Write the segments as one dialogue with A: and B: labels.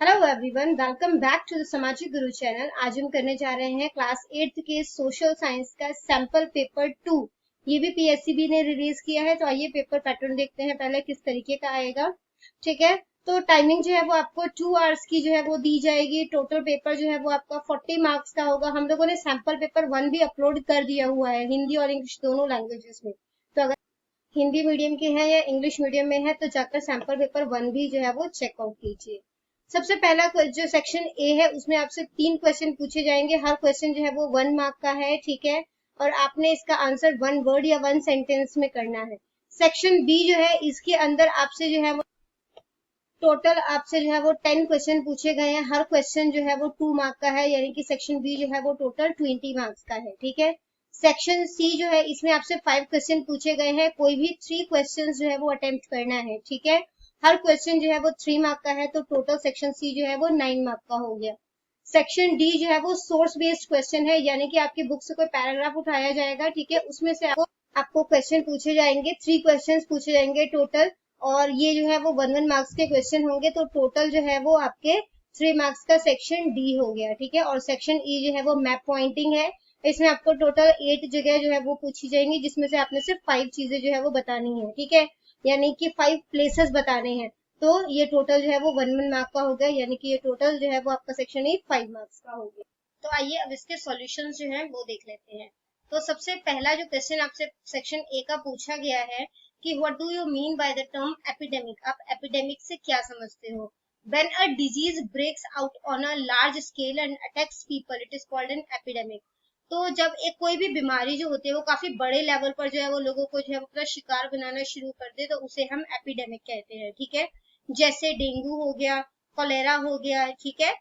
A: Hello everyone, welcome back to the Samajik Guru channel. आज हम करने जा रहे हैं क्लास 8th के सोशल साइंस का सैंपल पेपर 2। ये भी पीएससीबी ने रिलीज किया है। तो आइए पेपर पैटर्न देखते हैं पहले किस तरीके का आएगा। ठीक है, तो टाइमिंग जो है वो आपको 2 आवर्स की जो है वो दी जाएगी। टोटल पेपर जो है वो आपका 40 मार्क्स का होगा। हम लोगों ने सैंपल पेपर 1 भी अपलोड कर दिया हुआ है, हिंदी और इंग्लिश दोनों लैंग्वेजेस में। तो अगर हिंदी मीडियम के हैं या इंग्लिश मीडियम में है तो जाकर सैंपल पेपर 1 भी जो है वो चेकआउट कीजिए। सबसे पहला जो सेक्शन ए है उसमें आपसे 3 क्वेश्चन पूछे जाएंगे। हर क्वेश्चन जो है वो 1 मार्क का है। ठीक है, और आपने इसका आंसर 1 वर्ड या 1 सेंटेंस में करना है। सेक्शन बी जो है इसके अंदर आपसे जो है वो टोटल आपसे जो है वो 10 क्वेश्चन पूछे गए हैं। हर क्वेश्चन जो है वो 2 मार्क का है, यानी कि सेक्शन बी जो है वो टोटल 20 मार्क्स का है। ठीक है, सेक्शन सी जो है इसमें आपसे 5 क्वेश्चन पूछे गए हैं। कोई भी 3 क्वेश्चन जो है वो अटेम्प्ट करना है। ठीक है, हर क्वेश्चन जो है वो 3 मार्क का है, तो टोटल सेक्शन सी जो है वो 9 मार्क का हो गया। सेक्शन डी जो है वो सोर्स बेस्ड क्वेश्चन है, यानी कि आपकी बुक से कोई पैराग्राफ उठाया जाएगा। ठीक है, उसमें से आपको क्वेश्चन पूछे जाएंगे। 3 क्वेश्चन पूछे जाएंगे टोटल, और ये जो है वो 1 मार्क्स के क्वेश्चन होंगे। तो टोटल जो है वो आपके 3 मार्क्स का सेक्शन डी हो गया। ठीक है, और सेक्शन ई जो है वो मैप पॉइंटिंग है। इसमें आपको टोटल 8 जगह जो है वो पूछी जाएंगी, जिसमें से आपने सिर्फ 5 चीजें जो है वो बतानी है। ठीक है, यानी कि 5 प्लेसेस बताने हैं। तो ये टोटल जो है वो 1 मार्क का हो गया, यानी कि ये टोटल जो है वो आपका सेक्शन ई 5 मार्क्स का हो गया। तो आइए अब इसके सॉल्यूशंस जो है वो देख लेते हैं। तो सबसे पहला जो क्वेश्चन आपसे सेक्शन ए का पूछा गया है कि what do you mean by the term epidemic. आप एपिडेमिक से क्या समझते हो? When a disease breaks out on a large scale and attacks people, it is called an epidemic. तो जब एक कोई भी बीमारी जो होती है वो काफी बड़े लेवल पर जो है वो लोगों को जो है अपना शिकार बनाना शुरू कर दे, तो उसे हम एपिडेमिक कहते हैं। ठीक है, जैसे डेंगू हो गया, कोलेरा हो गया। ठीक है,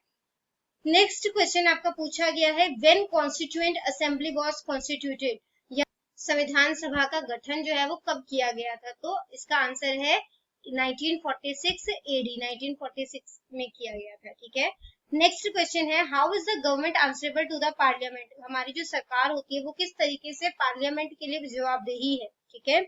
A: नेक्स्ट क्वेश्चन आपका पूछा गया है when constituent assembly was constituted, या संविधान सभा का गठन जो है वो कब किया गया था? तो इसका आंसर है 1946 एडी, 1946 में किया गया था। ठीक है, नेक्स्ट क्वेश्चन है how is the government answerable to the parliament. हमारी जो सरकार होती है वो किस तरीके से पार्लियामेंट के लिए जवाबदेही है। ठीक है,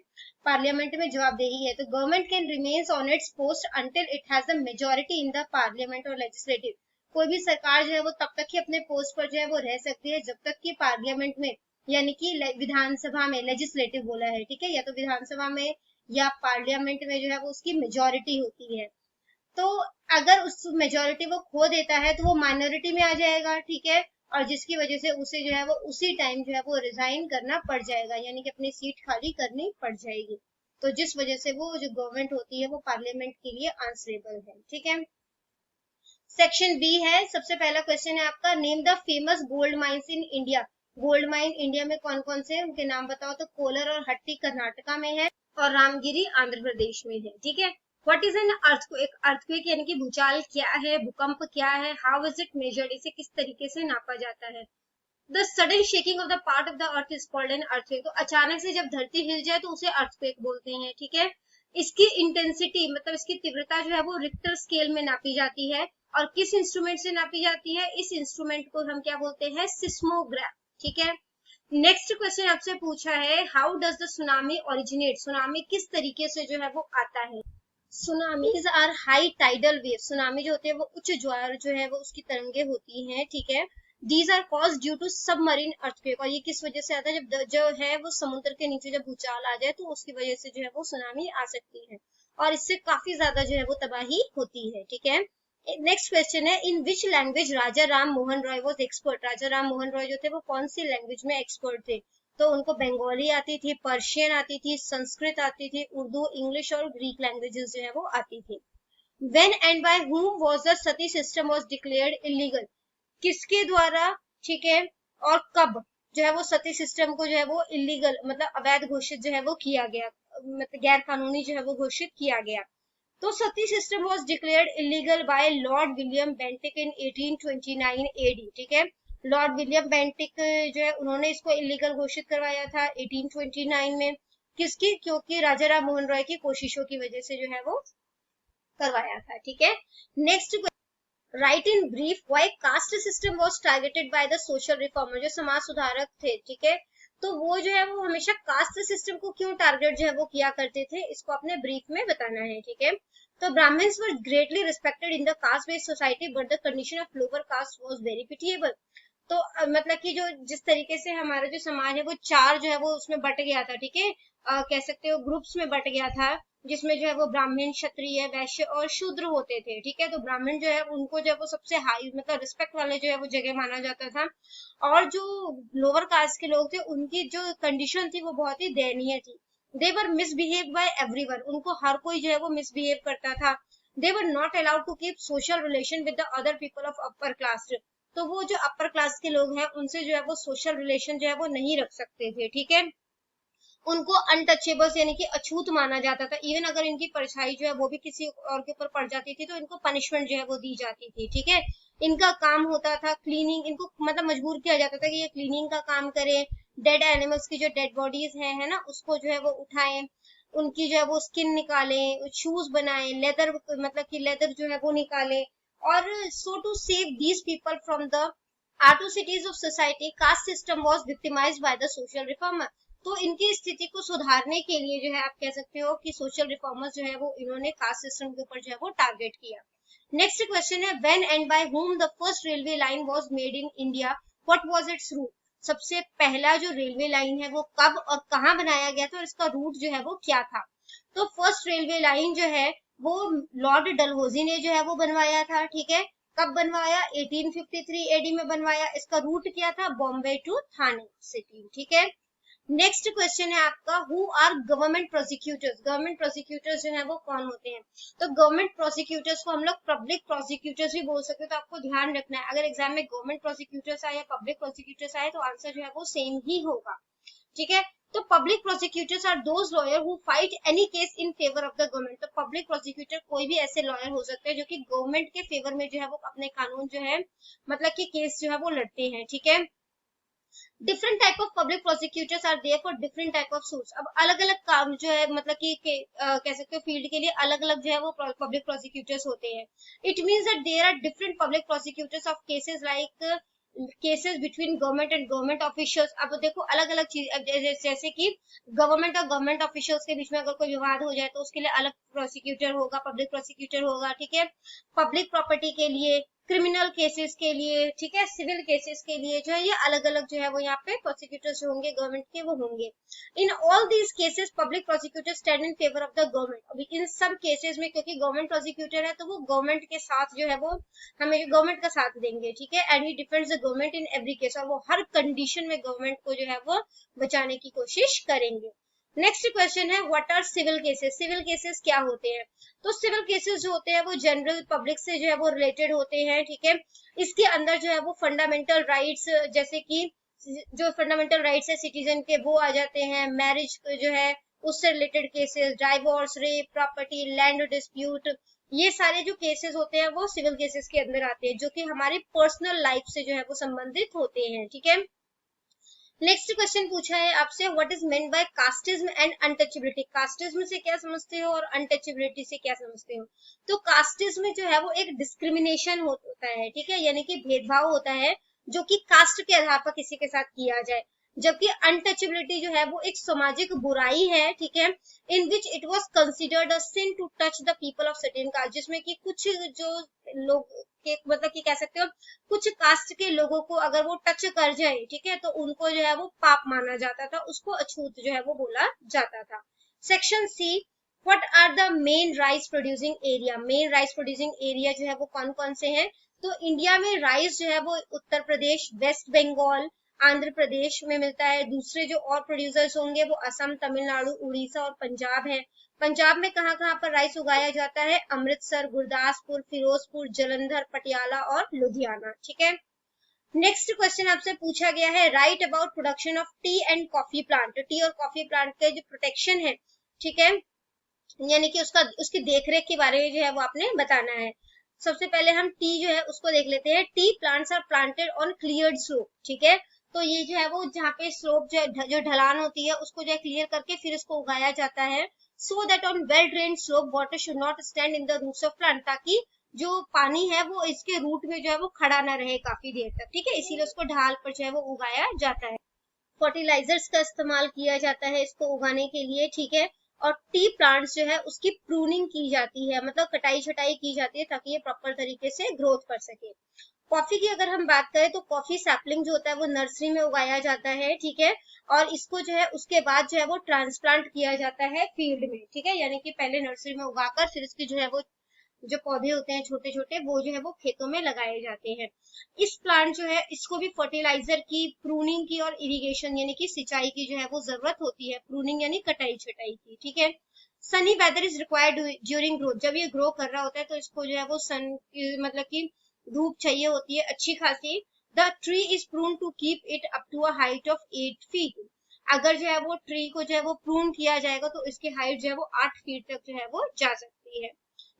A: पार्लियामेंट में जवाबदेही है। तो government can remains on it's post until it has the majority in the parliament और लेजिस्लेटिव। कोई भी सरकार जो है वो तब तक ही अपने पोस्ट पर जो है वो रह सकती है जब तक कि पार्लियामेंट में, यानी कि विधानसभा में, लेजिस्लेटिव बोला है। ठीक है, या तो विधानसभा में या पार्लियामेंट में जो है वो उसकी मेजोरिटी होती है। तो अगर उस मेजोरिटी वो खो देता है तो वो माइनॉरिटी में आ जाएगा। ठीक है, और जिसकी वजह से उसे जो है वो उसी टाइम जो है वो रिजाइन करना पड़ जाएगा, यानी कि अपनी सीट खाली करनी पड़ जाएगी। तो जिस वजह से वो जो गवर्नमेंट होती है वो पार्लियामेंट के लिए आंसरेबल है। ठीक है, सेक्शन बी है। सबसे पहला क्वेश्चन है आपका name the famous gold mines in India. Gold mine India में कौन कौन से हैं उनके नाम बताओ। तो कोलर और हट्टी कर्नाटका में है, और रामगिरी आंध्र प्रदेश में है। ठीक है, what is an earthquake. Earthquake यानी कि भूचाल क्या है, भूकंप क्या है। हाउ इज इट मेजर्ड, इसे किस तरीके से नापा जाता है। The sudden shaking of the part of the earth is called an earthquake. तो अचानक से जब धरती हिल जाए तो उसे अर्थक्वेक बोलते हैं। ठीक है, इसकी इंटेंसिटी मतलब इसकी तीव्रता जो है वो रिक्टर स्केल में नापी जाती है, और किस इंस्ट्रूमेंट से नापी जाती है? इस इंस्ट्रूमेंट को हम क्या बोलते हैं? सिस्मोग्राफ। ठीक है, नेक्स्ट क्वेश्चन आपसे पूछा है how does the tsunami originate. Tsunami किस तरीके से जो है वो आता है? Tsunamis are high tidal wave. Tsunami जो होते हैं वो उच्च ज्वार जो है वो उसकी तरंगे होती हैं। ठीक है, these are cause due to submarine earthquake. और ये किस वजह से आता है? जब जो है वो समुद्र के नीचे जब भूचाल आ जाए तो उसकी वजह से जो है वो सुनामी आ सकती है, और इससे काफी ज्यादा जो है वो तबाही होती है। ठीक है, नेक्स्ट क्वेश्चन है in which language Raja Ram Mohan Roy was expert. Raja Ram Mohan Roy जो थे वो कौन सी लैंग्वेज में एक्सपर्ट थे? तो उनको बंगाली आती थी, पर्शियन आती थी, संस्कृत आती थी, उर्दू, इंग्लिश और ग्रीक लैंग्वेजेस जो है वो आती थी। When and by whom was the sati system was declared illegal। किसके द्वारा, ठीक है, और कब जो है वो सती सिस्टम को जो है वो इलीगल मतलब अवैध घोषित जो है वो किया गया, मतलब गैर कानूनी जो है वो घोषित किया गया। तो sati system was declared illegal by Lord William Bentinck in 1829 AD. ठीक है, लॉर्ड विलियम बेंटिक जो है उन्होंने इसको इलीगल घोषित करवाया था 1829 में। किसकी? क्योंकि राजा राम मोहन रॉय की कोशिशों की वजह से जो है वो करवाया था। ठीक है, next right in brief why caste system was targeted by the social reformer. जो समाज सुधारक थे, ठीक है, तो वो जो है वो हमेशा कास्ट सिस्टम को क्यों टारगेट जो है वो किया करते थे, इसको अपने ब्रीफ में बताना है। ठीक है, तो Brahmins were greatly respected in the caste based society but the condition of lower caste was very pitiable. तो मतलब कि जो जिस तरीके से हमारा जो समाज है वो चार जो है वो उसमें बट गया था, ठीक है, कह सकते हो ग्रुप्स में बट गया था, जिसमें जो है वो ब्राह्मण, क्षत्रिय, वैश्य और शूद्र होते थे, ठीक है। तो ब्राह्मण जो है उनको जो है वो सबसे हाई मतलब रिस्पेक्ट वाले जो है वो जगह माना जाता था, और जो लोअर कास्ट के लोग थे उनकी जो कंडीशन थी वो बहुत ही दयनीय थी। They were misbehave by everyone, उनको हर कोई जो है वो मिसबिहेव करता था। They were not allowed to keep social relation with the other people of upper class, तो वो जो अपर क्लास के लोग हैं उनसे जो है वो सोशल रिलेशन जो है वो नहीं रख सकते थे, ठीक है। उनको अनटचेबल्स यानी कि अछूत माना जाता था। इवन अगर इनकी परछाई जो है वो भी किसी और के ऊपर पड़ जाती थी तो इनको पनिशमेंट जो है वो दी जाती थी, ठीक है। इनका काम होता था क्लीनिंग, इनको मतलब मजबूर किया जाता था कि ये क्लीनिंग का काम करें, डेड एनिमल्स की जो डेड बॉडीज है ना, उसको जो है वो उठाएं, उनकी जो है वो स्किन निकालें, शूज बनाएं, लेदर मतलब कि लेदर जो है वो निकालें, और so to save these people from the atrocities of society, caste system was victimized by the social reformer। तो इनकी स्थिति को सुधारने के लिए जो है आप कह सकते हो कि सोशल रिफॉर्मर्स जो है वो इन्होंने कास्ट सिस्टम के ऊपर जो है वो टारगेट किया। नेक्स्ट क्वेश्चन है, when and by whom the first railway line was made in India, what was its route? सबसे पहला जो रेलवे लाइन है वो कब और कहाँ बनाया गया था और इसका रूट जो है वो क्या था? तो फर्स्ट रेलवे लाइन जो है वो लॉर्ड डलहौजी ने जो है वो बनवाया था, ठीक है। कब बनवाया? 1853 एडी में बनवाया। इसका रूट क्या था? बॉम्बे टू थाने सिटी, ठीक है। नेक्स्ट क्वेश्चन है आपका, who are government prosecutors? Government prosecutors जो है वो कौन होते हैं? तो गवर्नमेंट प्रोसिक्यूटर्स को हम लोग पब्लिक प्रोसिक्यूटर्स भी बोल सकते हैं। तो आपको ध्यान रखना है, अगर एग्जाम में गवर्नमेंट प्रोसिक्यूटर्स आए या पब्लिक प्रोसिक्यूटर्स आए तो आंसर जो है वो सेम ही होगा, ठीक है। तो public prosecutors are those lawyer who fight any case in favour of the government. तो पब्लिक प्रोसिक्यूटर कोई भी ऐसे लॉयर हो सकते हैं जो कि गवर्नमेंट के फेवर में जो है वो अपने कानून जो है मतलब कि केस जो है वो लड़ते हैं, ठीक है। Different type of public prosecutors are there for different type of suits. अब अलग अलग काम जो है मतलब कि कह सकते हो फील्ड के लिए अलग अलग जो है वो पब्लिक प्रोसिक्यूटर्स होते हैं। It means that there are different public prosecutors of cases like cases between government and government officials. अब देखो अलग अलग चीज जैसे कि गवर्नमेंट और गवर्नमेंट ऑफिशियल्स के बीच में अगर कोई विवाद हो जाए तो उसके लिए अलग प्रोसिक्यूटर होगा, पब्लिक प्रोसिक्यूटर होगा, ठीक है। पब्लिक प्रॉपर्टी के लिए, क्रिमिनल केसेस के लिए, ठीक है, सिविल केसेस के लिए जो है ये अलग अलग जो है वो यहाँ पे प्रोसिक्यूटर्स होंगे गवर्नमेंट के, वो होंगे। In all these cases public prosecutor stand in favour of the government. अभी इन सब केसेस में क्योंकि गवर्नमेंट प्रोसिक्यूटर है तो वो गवर्नमेंट के साथ जो है वो हमें गवर्नमेंट का साथ देंगे, ठीक है। And he defends the government in every case, और वो हर कंडीशन में गवर्नमेंट को जो है वो बचाने की कोशिश करेंगे। नेक्स्ट क्वेश्चन है, what are civil cases? Civil cases क्या होते हैं? तो सिविल केसेस जो होते हैं वो जनरल पब्लिक से जो है वो रिलेटेड होते हैं, ठीक है। इसके अंदर जो है वो फंडामेंटल राइट्स, जैसे कि जो फंडामेंटल राइट्स है सिटीजन के वो आ जाते हैं। मैरिज जो है उससे related cases, divorce, rape, property, land dispute, ये सारे जो केसेस होते हैं वो सिविल केसेस के अंदर आते हैं, जो कि हमारी पर्सनल लाइफ से जो है वो संबंधित होते हैं, ठीक है। नेक्स्ट क्वेश्चन पूछा है आपसे, what is meant by casteism and untouchability? Casteism से क्या समझते हो और अनटचेबिलिटी से क्या समझते हो? तो कास्टिज्म जो है वो एक डिस्क्रिमिनेशन होता है, ठीक है, यानी कि भेदभाव होता है जो कि कास्ट के आधार पर किसी के साथ किया जाए। जबकि अनटचेबिलिटी जो है वो एक सामाजिक बुराई है, ठीक है, in which it was considered a sin to touch the people of certain caste, जिसमें कि कुछ जो लोग के मतलब कि कह सकते हो कुछ कास्ट के लोगों को अगर वो टच कर जाए, ठीक है, तो उनको जो है वो पाप माना जाता था, उसको अछूत जो है वो बोला जाता था। Section C, what are the main rice producing area? Main rice producing area जो है वो कौन कौन से हैं? तो इंडिया में राइस जो है वो उत्तर प्रदेश, वेस्ट बंगाल, आंध्र प्रदेश में मिलता है। दूसरे जो और प्रोड्यूसर्स होंगे वो असम, तमिलनाडु, उड़ीसा और पंजाब है। पंजाब में कहाँ कहाँ पर राइस उगाया जाता है? अमृतसर, गुरदासपुर, फिरोजपुर, जलंधर, पटियाला और लुधियाना, ठीक है। नेक्स्ट क्वेश्चन आपसे पूछा गया है, right about production of T and coffee plant. T और कॉफी प्लांट के जो प्रोटेक्शन है, ठीक है, यानी कि उसकी देखरेख के बारे में जो है वो आपने बताना है। सबसे पहले हम टी जो है उसको देख लेते हैं। Tea plants are planted on cleared slope, ठीक है। तो ये जो है वो जहाँ पे स्लोप जो ढलान होती है उसको जो है क्लियर करके फिर इसको उगाया जाता है। So that on well drained slope water should not stand in the roots of plant, ताकि जो पानी है वो इसके रूट में जो है वो खड़ा ना रहे काफी देर तक, ठीक है, इसीलिए उसको ढाल पर जो है वो उगाया जाता है। फर्टिलाइजर्स का इस्तेमाल किया जाता है इसको उगाने के लिए, ठीक है। और टी प्लांट्स जो है उसकी प्रूनिंग की जाती है, मतलब कटाई छटाई की जाती है ताकि ये प्रॉपर तरीके से ग्रोथ कर सके। कॉफी की अगर हम बात करें तो कॉफी सैपलिंग जो होता है वो नर्सरी में उगाया जाता है, ठीक है, और इसको जो है उसके बाद जो है वो ट्रांसप्लांट किया जाता है फील्ड में, ठीक है, यानी कि पहले नर्सरी में उगाकर फिर इसकी जो है वो जो पौधे होते हैं छोटे छोटे वो जो है वो खेतों में लगाए जाते हैं। इस प्लांट जो है इसको भी फर्टिलाइजर की, प्रूनिंग की और इरिगेशन यानी कि सिंचाई की जो है वो जरूरत होती है, प्रूनिंग यानी कटाई छटाई की, ठीक है। Sunny weather is required during growth, जब ये ग्रो कर रहा होता है तो इसको जो है वो सन मतलब कि धूप चाहिए होती है अच्छी खासी। The tree is prune to keep it up to a height of 8 feet, अगर जो है वो ट्री को जो है वो प्रून किया जाएगा तो इसकी हाइट जो है वो 8 फीट तक जो है वो जा सकती है।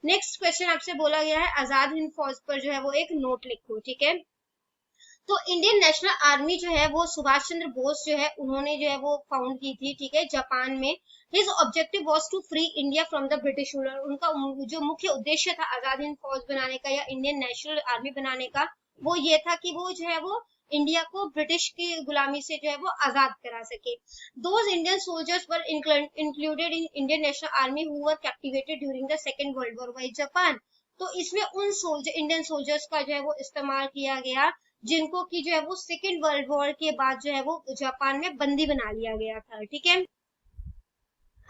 A: नेक्स्ट क्वेश्चन आपसे बोला गया है आजाद हिंद फौज पर जो है वो एक नोट लिखो, ठीक है। तो इंडियन नेशनल आर्मी जो है वो सुभाष चंद्र बोस जो है उन्होंने जो है वो फाउंड की थी, ठीक है, जापान में। His objective was to free India from the British ruler, उनका जो मुख्य उद्देश्य था आजाद हिंद फौज बनाने का या इंडियन नेशनल आर्मी बनाने का वो ये था कि वो जो है वो इंडिया को ब्रिटिश की गुलामी से जो है वो आजाद करा सके। Those Indian soldiers were included in Indian national army who were captivated during the second world war by Japan, तो इसमें उन इंडियन सोल्जर्स का जो है वो इस्तेमाल किया गया जिनको की जो है वो सेकेंड वर्ल्ड वॉर के बाद जो है वो जापान में बंदी बना लिया गया था, ठीक है।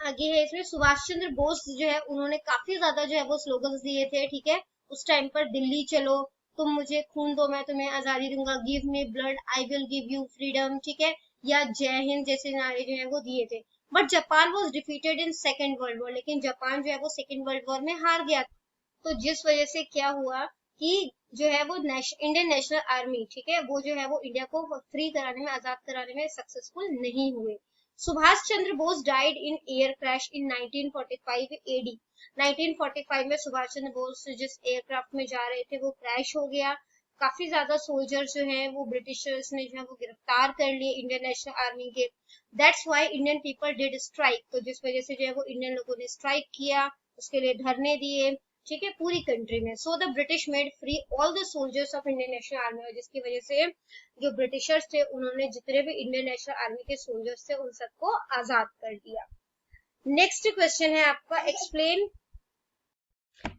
A: आगे है इसमें सुभाष चंद्र बोस जो है उन्होंने काफी ज्यादा जो है वो स्लोगन्स दिए थे, ठीक है, उस टाइम पर दिल्ली चलो, तुम मुझे खून दो मैं तुम्हें आजादी दूंगा, give me blood I will give you freedom, ठीक है, या जय हिंद जैसे नारे जो है वो दिए थे। But Japan was defeated in second world war, लेकिन जापान जो है वो सेकेंड वर्ल्ड वॉर में हार गया, तो जिस वजह से क्या हुआ कि जो है वो इंडियन नेशनल आर्मी, ठीक है, वो जो है वो इंडिया को फ्री कराने में, आजाद कराने में सक्सेसफुल नहीं हुए। Subhash Chandra Bose died in air crash in 1945 AD, 1945 में सुभाष चंद्र बोस जिस एयरक्राफ्ट में जा रहे थे वो क्रैश हो गया। काफी ज्यादा सोल्जर्स जो हैं वो ब्रिटिशर्स ने जो है वो गिरफ्तार कर लिए इंडियन नेशनल आर्मी के। That's why Indian people did strike, तो जिस वजह से जो है वो इंडियन लोगों ने स्ट्राइक किया, उसके लिए धरने दिए, ठीक है, पूरी कंट्री में। So the British made free all the soldiers of Indian national army, और जिसकी वजह से जो ब्रिटिशर्स थे उन्होंने जितने भी इंडियन नेशनल आर्मी के सोल्जर्स थे उन सबको आजाद कर दिया। नेक्स्ट क्वेश्चन है आपका एक्सप्लेन।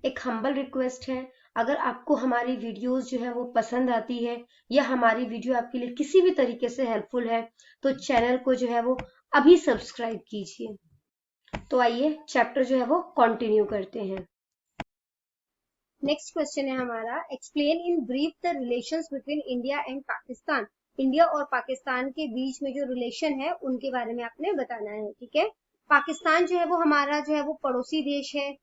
B: एक हम्बल रिक्वेस्ट है, अगर आपको हमारी वीडियोस जो है वो पसंद आती है या हमारी वीडियो आपके लिए किसी भी तरीके से हेल्पफुल है तो चैनल को जो है वो अभी सब्सक्राइब कीजिए। तो आइए चैप्टर जो है वो कंटिन्यू करते हैं।
A: नेक्स्ट क्वेश्चन है हमारा explain in brief the relations between India and Pakistan, India और पाकिस्तान के बीच में जो रिलेशन है उनके बारे में आपने बताना है, ठीक है। पाकिस्तान जो है वो हमारा जो है वो पड़ोसी देश है।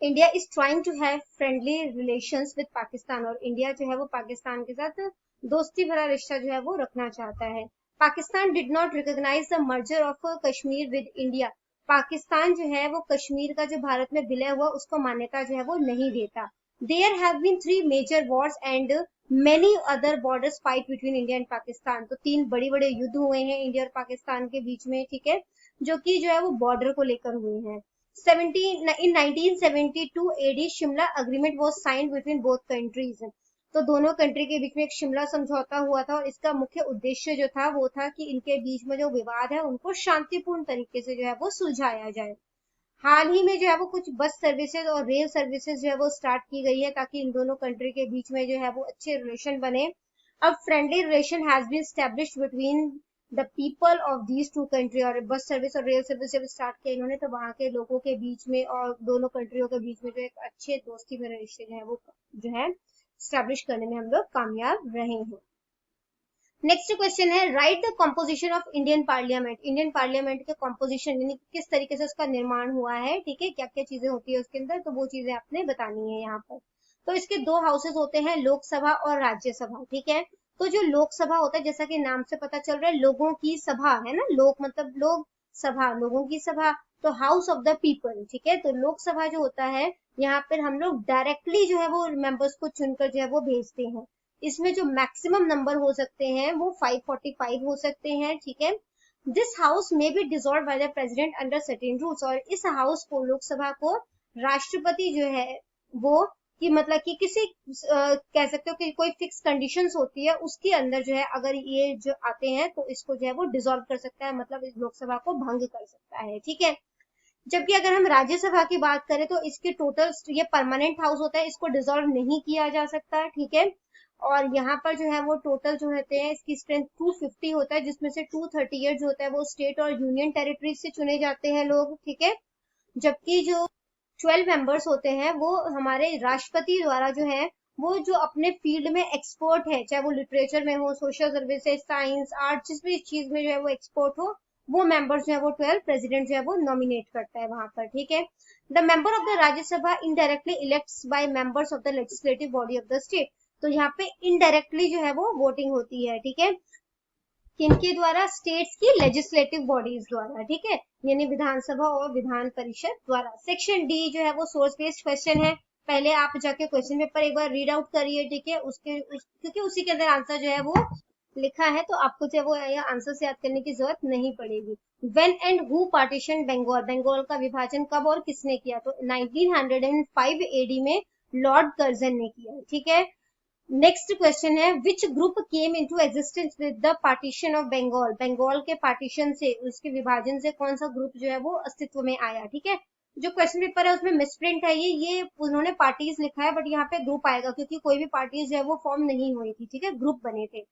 A: India is trying to have friendly relations with Pakistan, और इंडिया जो है वो पाकिस्तान के साथ दोस्ती भरा रिश्ता जो है वो रखना चाहता है। Pakistan did not recognize the merger of Kashmir with India, Pakistan जो है वो कश्मीर का जो भारत में विलय हुआ उसको मान्यता जो है वो नहीं देता। There have been 3 major wars and many other borders fight between India and Pakistan, तो 3 बड़े बड़े युद्ध हुए हैं इंडिया और पाकिस्तान के बीच में, ठीक है, जो कि जो है वो बॉर्डर को लेकर हुए हैं। 1972 AD Shimla agreement was signed between both countries, तो दोनों कंट्री के बीच में एक शिमला समझौता हुआ था, और इसका मुख्य उद्देश्य जो था वो था कि इनके बीच में जो विवाद है उनको शांतिपूर्ण तरीके से जो है वो सुलझाया जाए। हाल ही में जो है वो कुछ बस सर्विसेज और रेल सर्विसेज जो है वो स्टार्ट की गई है ताकि इन दोनों कंट्री के बीच में जो है वो अच्छे रिलेशन बने। अब friendly relation has been established between the people of these two country, और बस सर्विस और रेल सर्विस जब स्टार्ट किया इन्होंने तो वहां के लोगों के बीच में और दोनों कंट्रियों के बीच में जो एक अच्छे दोस्ती भरे रिश्ते जो है वो जो है स्टैब्लिश करने में हम लोग कामयाब रहे हैं। नेक्स्ट क्वेश्चन है right the composition of Indian parliament, Indian parliament के कंपोजिशन यानी किस तरीके से उसका निर्माण हुआ है, ठीक है, क्या क्या चीजें होती है उसके अंदर, तो वो चीजें आपने बतानी है यहाँ पर। तो इसके 2 हाउसेस होते हैं, लोकसभा और राज्यसभा, ठीक है। तो जो लोकसभा होता है जैसा कि नाम से पता चल रहा है लोगों की सभा है ना, लोक मतलब लोग, सभा लोगों की सभा, तो हाउस ऑफ द पीपल, ठीक है। तो लोकसभा जो होता है यहाँ पर हम लोग डायरेक्टली जो है वो मेंबर्स को चुनकर जो है वो भेजते हैं। इसमें जो मैक्सिमम नंबर हो सकते हैं वो 545 हो सकते हैं, ठीक है। दिस हाउस में B dissolve by the president under certain rules, और इस हाउस को लोकसभा को राष्ट्रपति जो है वो कि मतलब कि किसी कह सकते हो कि कोई फिक्स कंडीशंस होती है उसके अंदर जो है अगर ये जो आते हैं तो इसको जो है वो डिसॉल्व कर सकता है, मतलब इस लोकसभा को भंग कर सकता है, ठीक है। जबकि अगर हम राज्यसभा की बात करें तो इसके टोटल, ये परमानेंट हाउस होता है, इसको डिसॉल्व नहीं किया जा सकता, ठीक है। और यहाँ पर जो है वो टोटल जो होते हैं इसकी स्ट्रेंथ 250 होता है, जिसमें से 238 जो होता है वो स्टेट और यूनियन टेरिटरी से चुने जाते हैं लोग, ठीक है। जबकि जो 12 मेंबर्स होते हैं वो हमारे राष्ट्रपति द्वारा जो है वो जो अपने फील्ड में एक्सपर्ट है, चाहे वो लिटरेचर में हो, सोशल सर्विसेज, साइंस, आर्ट, जिस भी चीज में जो है वो एक्सपर्ट हो, वो मेंबर्स जो है वो 12 प्रेसिडेंट जो है वो नॉमिनेट करता है वहां पर, ठीक है। The member of the Rajya Sabha indirectly elects by members of the legislative body of the state. तो यहाँ पे इनडायरेक्टली जो है वो वोटिंग होती है, ठीक है, किनके द्वारा, स्टेट्स की लेजिस्लेटिव बॉडीज द्वारा, ठीक है, यानी विधानसभा और विधान परिषद द्वारा। सेक्शन डी जो है वो सोर्स बेस्ड क्वेश्चन है, पहले आप जाके क्वेश्चन पेपर एक बार रीड आउट करिए, ठीक है, क्योंकि उसी के अंदर आंसर जो है वो लिखा है, तो आपको जो है वो आंसर से याद करने की जरूरत नहीं पड़ेगी। When and who partition Bengal, Bengal का विभाजन कब और किसने किया, तो 1905 एडी में लॉर्ड कर्जन ने किया, ठीक है। नेक्स्ट क्वेश्चन है, which group came into existence with the partition of Bengal, Bengal के पार्टीशन से, उसके विभाजन से कौन सा ग्रुप जो है वो अस्तित्व में आया, ठीक है। जो क्वेश्चन पेपर है उसमें मिसप्रिंट है, ये उन्होंने पार्टीज लिखा है, बट यहाँ पे ग्रुप आएगा, क्योंकि कोई भी पार्टीज जो है वो फॉर्म नहीं हुई थी, ठीक है, ग्रुप बने थे।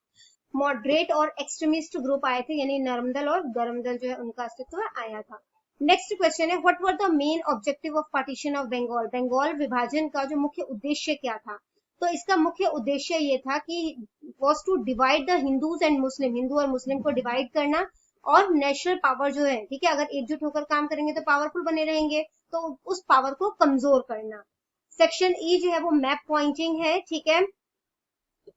A: मॉडरेट और एक्सट्रीमिस्ट ग्रुप आए थे, यानी नरमदल और गरमदल जो है उनका अस्तित्व आया था। नेक्स्ट क्वेश्चन है, what were the main objective of partition of Bengal, Bengal विभाजन का जो मुख्य उद्देश्य क्या था, तो इसका मुख्य उद्देश्य ये था कि was to divide the Hindus and Muslim, Hindu और मुस्लिम को डिवाइड करना, और नेशनल पावर जो है, ठीक है, अगर एकजुट होकर काम करेंगे तो पावरफुल बने रहेंगे, तो उस पावर को कमजोर करना। सेक्शन ई जो है वो मैप पॉइंटिंग है, ठीक है,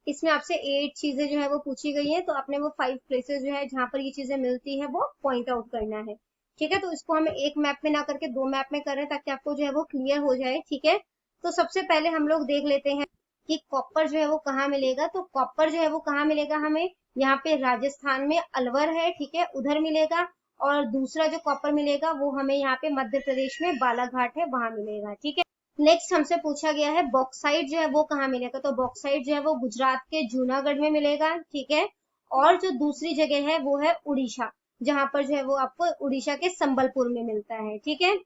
A: इसमें आपसे 8 चीजें जो है वो पूछी गई है, तो आपने वो 5 प्लेसेस जो है जहां पर ये चीजें मिलती है वो पॉइंट आउट करना है, ठीक है। तो इसको हमें एक मैप में ना करके 2 मैप में कर रहे हैं, ताकि आपको जो है वो क्लियर हो जाए, ठीक है। तो सबसे पहले हम लोग देख लेते हैं कि कॉपर जो है वो कहाँ मिलेगा, तो कॉपर जो है वो कहाँ मिलेगा हमें, यहाँ पे राजस्थान में अलवर है, ठीक है, उधर मिलेगा। और दूसरा जो कॉपर मिलेगा वो हमें यहाँ पे मध्य प्रदेश में बालाघाट है, वहां मिलेगा, ठीक है। नेक्स्ट हमसे पूछा गया है बॉक्साइट जो है वो कहाँ मिलेगा, तो बॉक्साइट जो है वो गुजरात के जूनागढ़ में मिलेगा, ठीक है। और जो दूसरी जगह है वो है उड़ीसा, जहां पर जो है वो आपको उड़ीसा के संबलपुर में मिलता है, ठीक है।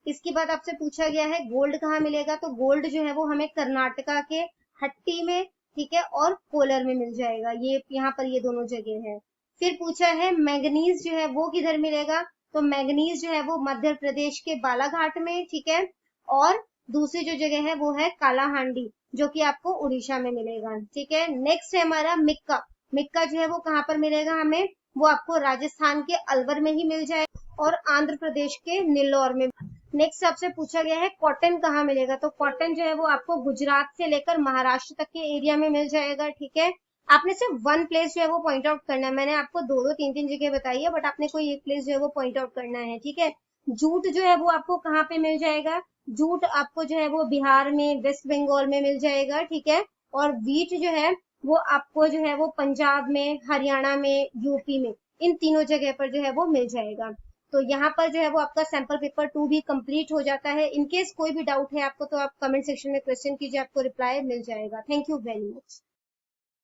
A: इसके बाद आपसे पूछा गया है गोल्ड कहाँ मिलेगा, तो गोल्ड जो है वो हमें कर्नाटका के हट्टी में, ठीक है, और कोलर में मिल जाएगा, ये यहाँ पर ये दोनों जगह है। फिर पूछा है मैंगनीज जो है वो किधर मिलेगा, तो मैंगनीज जो है वो मध्य प्रदेश के बालाघाट में, ठीक है। और दूसरी जो जगह है वो है कालाहांडी, जो कि आपको उड़ीसा में मिलेगा, ठीक है। नेक्स्ट है हमारा मिक्का, मिक्का जो है वो कहाँ पर मिलेगा हमें, वो आपको राजस्थान के अलवर में ही मिल जाएगा, और आंध्र प्रदेश के नेल्लोर में। नेक्स्ट आपसे पूछा गया है कॉटन कहाँ मिलेगा, तो कॉटन जो है वो आपको गुजरात से लेकर महाराष्ट्र तक के एरिया में मिल जाएगा, ठीक है। आपने सिर्फ वन प्लेस जो है वो पॉइंट आउट करना है, मैंने आपको 2-2 3-3 जगह बताई है, बट आपने कोई एक प्लेस जो है वो पॉइंट आउट करना है, ठीक है। जूट जो है वो आपको कहाँ पे मिल जाएगा, जूट आपको जो है वो बिहार में, वेस्ट बंगाल में मिल जाएगा, ठीक है। और वीट जो है वो आपको जो है वो पंजाब में, हरियाणा में, यूपी में, इन तीनों जगह पर जो है वो मिल जाएगा। तो यहाँ पर जो है वो आपका सैंपल पेपर 2 भी कंप्लीट हो जाता है। इनकेस कोई भी डाउट है आपको, तो आप कमेंट सेक्शन में क्वेश्चन कीजिए, आपको रिप्लाई मिल जाएगा। Thank you very much.